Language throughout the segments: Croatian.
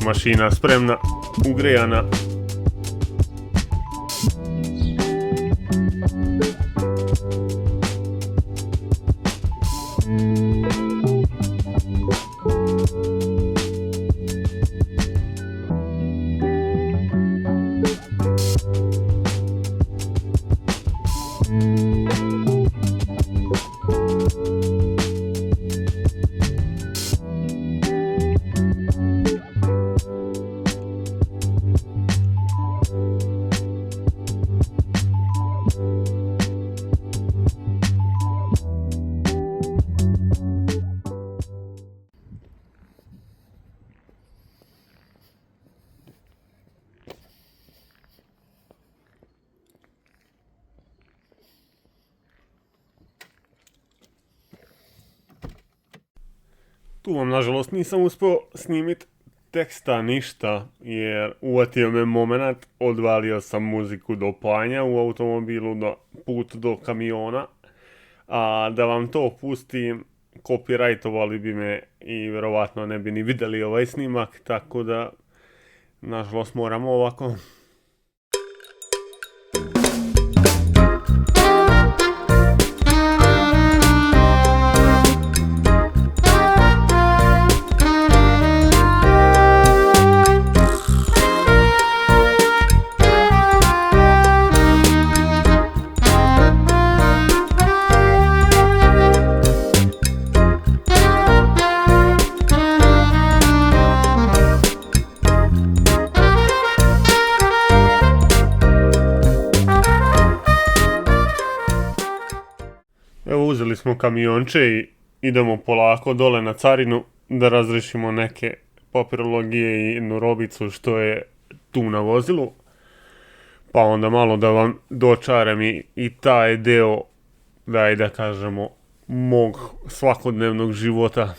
Mašina spremna, ugrejana. Tu vam nažalost nisam uspio snimit teksta ništa, jer uvatio me moment, odvalio sam muziku do panja u automobilu na put do kamiona, a da vam to pustim, copyrightovali bi me i vjerovatno ne bi ni vidjeli ovaj snimak, tako da nažalost moramo ovako. Evo, uzeli smo kamionče i idemo polako dole na carinu da razriješimo neke papirologije i jednu robicu što je tu na vozilu. Pa onda malo da vam dočarem i taj deo, da kažemo, mog svakodnevnog života.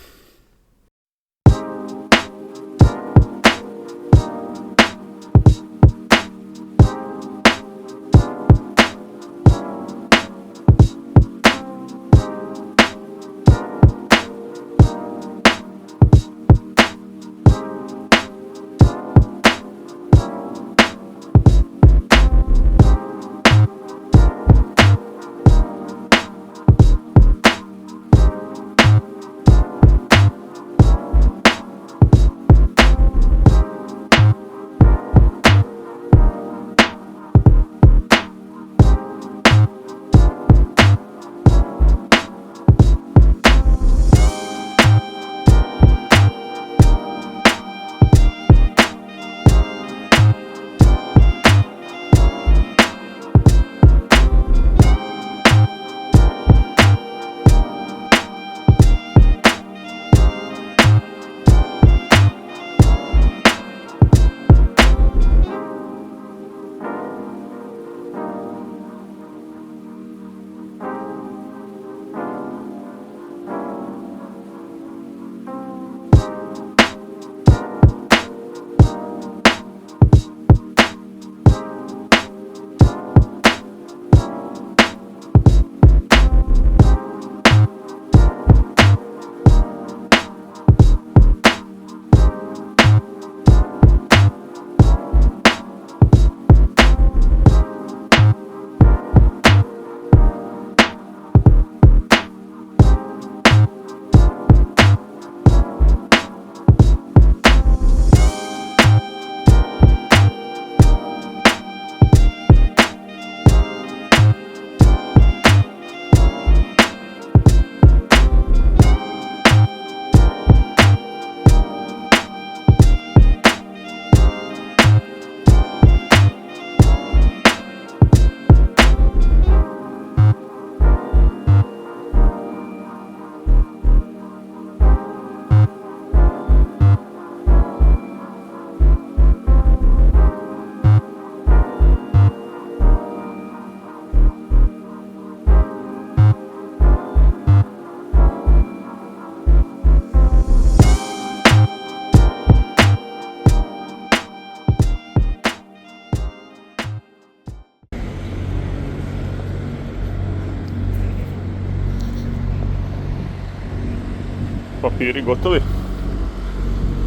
papiri gotovi.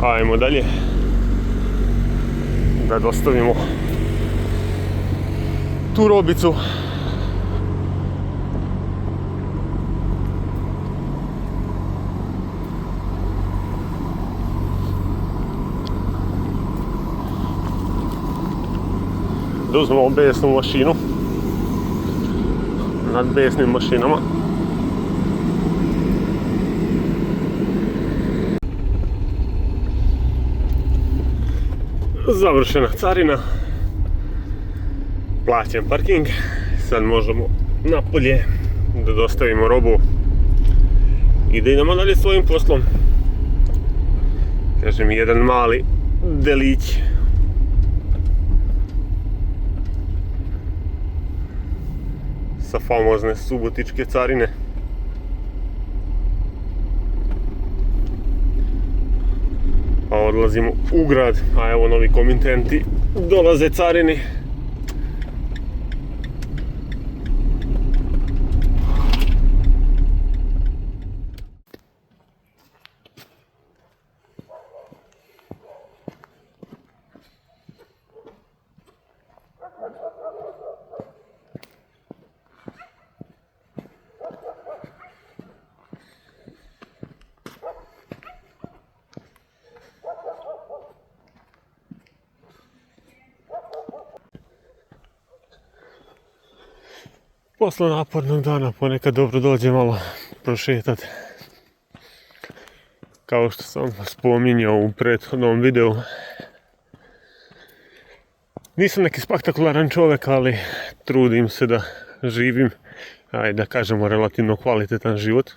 Ajmo dalje da dostavimo tu robicu. Da uzmemo besnu mašinu nad besnim mašinama. Završena carina, plaćen parking, sad možemo napolje da dostavimo robu i da idemo dalje svojim poslom. Kažem, jedan mali delić. Sa famozne subotičke carine. Pa odlazimo u grad, a evo novi komitenti dolaze carini. Posle napornog dana ponekad dobro dođe malo prošetat. Kao što sam spominjao u prethodnom videu, nisam neki spektakularan čovjek, ali trudim se da živim, ajde da kažemo, relativno kvalitetan život.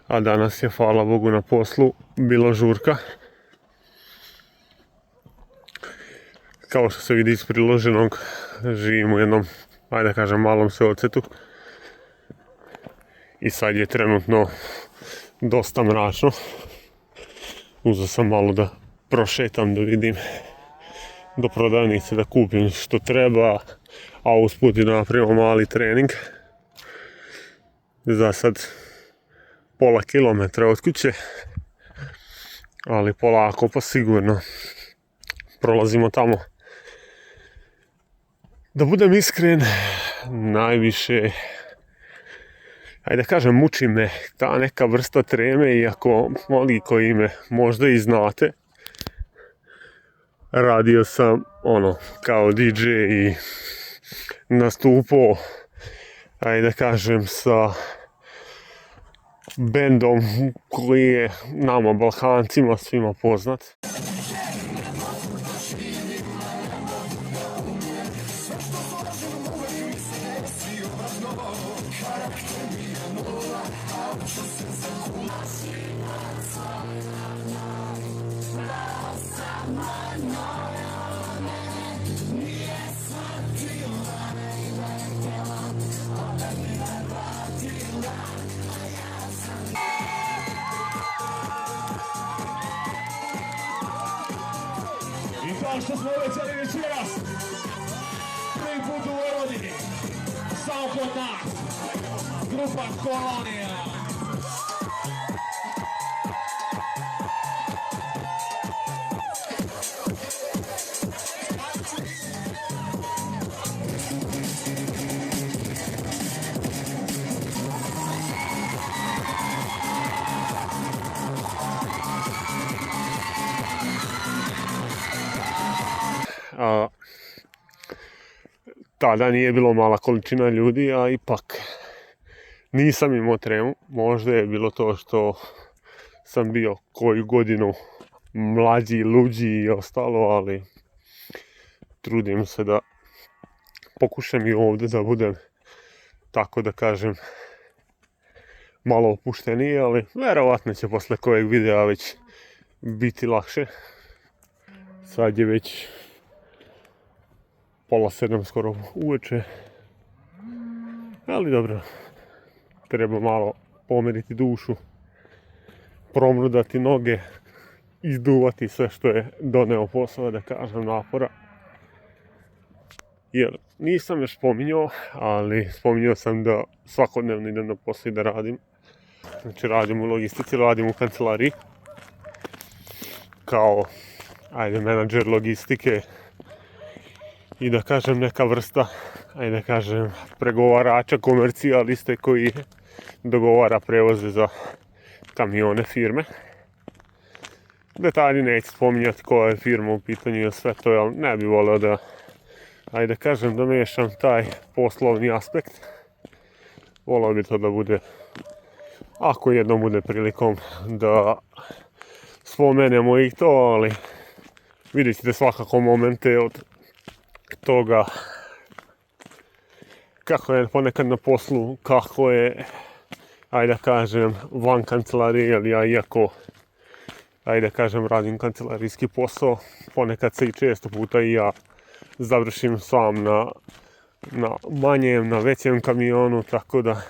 A danas je, hvala Bogu, na poslu bilo žurka. Kao što se vidi iz priloženog, živim u jednom, ajde da kažem, malom seocetu. I sad je trenutno dosta mračno. Uzeo sam malo da prošetam, da vidim do prodavnice, da kupim što treba, a usput i da napravimo mali trening. Za sad pola kilometra od kuće, ali polako pa sigurno prolazimo tamo. Da budem iskren, najviše, ajde da kažem, muči me ta neka vrsta treme, iako mnogi koji me možda i znate, radio sam kao DJ i nastupao, ajde da kažem, sa bendom koji je nama Balkancima svima poznat. Kao što smo obećali večeras, prvi put u Vojvodini, samo kod nas, grupa Kolonija. Tada nije bilo mala količina ljudi, a ipak nisam imao tremu. Možda je bilo to što sam bio koju godinu mlađi, luđi i ostalo, ali trudim se da pokušam i ovdje da budem, tako da kažem, malo opušteniji, ali vjerovatno će posle kojeg videa već biti lakše. Sad je već 6:30 skoro uveče, ali dobro, treba malo pomiriti dušu, promrudati noge, izduvati sve što je doneo posao, da kažem, napora. Jer nisam još spominjao, ali spominjao sam da svakodnevno idem na posao i da radim. Znači radim u logistici, radim u kancelariji. Kao, menadžer logistike i da kažem neka vrsta, pregovarača, komercijaliste koji dogovara prevoze za kamione firme. Detalji neću spominjati koja je firma u pitanju i sve to, ali ne bi volio da, da mešam taj poslovni aspekt. Volio bi to da bude, ako jednom bude prilikom da spomenemo i to, ali vidjet ćete svakako momente od toga kako je ponekad na poslu, kako je, van kancelarije, jer ja iako, radim kancelarijski posao, ponekad se i često puta i ja završim sam na manjem, na većem kamionu, tako da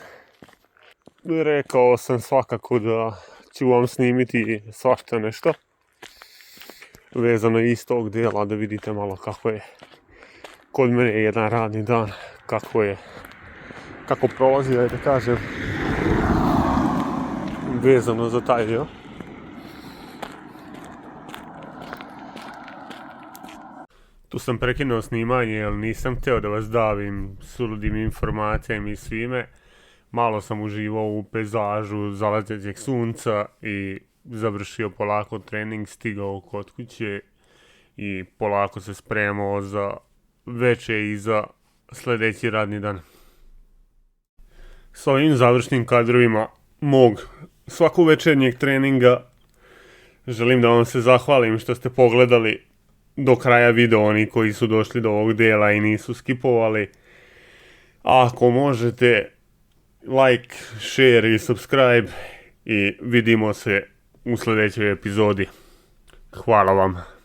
rekao sam svakako da ću vam snimiti svašta nešto vezano iz tog dijela, da vidite malo kako je kod mene jedan radni dan, kako prolazi, vezano za taj dio. Tu sam prekinuo snimanje jer nisam htio da vas davim suludim informacijama i svime. Malo sam uživao u pejzažu zalazećeg sunca i završio polako trening, stigao kod kuće i polako se spremao za veče i za sljedeći radni dan. S ovim završnim kadrovima mog svakog večernjeg treninga želim da vam se zahvalim što ste pogledali do kraja video, oni koji su došli do ovog dijela i nisu skipovali. Ako možete, like, share i subscribe i vidimo se u sljedećoj epizodi. Hvala vam.